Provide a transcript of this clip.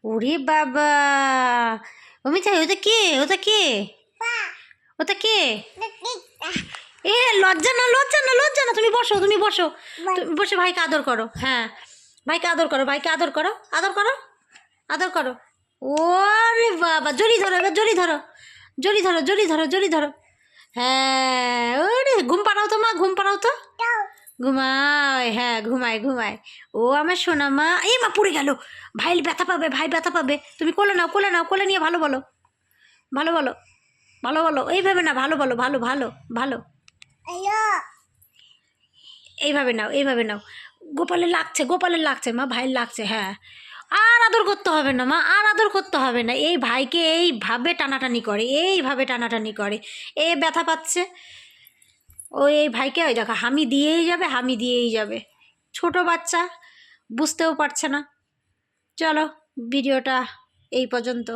ওরে বাবা, অমিতা ওটা কে? ওটা কে? ওটা কে? এ লজ্জা না, লজ্জা না, লজ্জা না। তুমি বসো, তুমি বসো, তুমি বসে ভাইকে আদর করো। হ্যাঁ, ভাইকে আদর করো, ভাইকে আদর করো, আদর করো, আদর করো। ওরে বাবা, জড়ি ধরো, এবার জড়ি ধরো, জড়ি ধরো, জড়ি ধরো, জড়ি ধরো। হ্যাঁ, ওরে ঘুম পাড়াও তো মা, ঘুম পাড়াও তো। ঘুমায়, হ্যাঁ ঘুমায়, ঘুমায়। ও আমার সোনা মা। এই মা পড়ে গেল, ভাই ব্যথা পাবে, ভাই ব্যথা পাবে। তুমি কোলে নাও, কোলে নাও, কোলে নিয়ে ভালো বলো, ভালো বলো, ভালো বলো। এইভাবে না, ভালো বলো, ভালো ভালো ভালো। এইভাবে নাও, এইভাবে নাও। গোপালের লাগছে, গোপালের লাগছে মা, ভাইয়ের লাগছে। হ্যাঁ, আর আদর করতে হবে না মা, আর আদর করতে হবে না। এই ভাইকে এইভাবে টানাটানি করে, এইভাবে টানাটানি করে। এ ব্যথা পাচ্ছে, ও এই ভাইকে ওই দেখো হামি দিয়েই যাবে, হামি দিয়েই যাবে। ছোট বাচ্চা, বুঝতেও পারছে না। চলো, ভিডিওটা এই পর্যন্ত।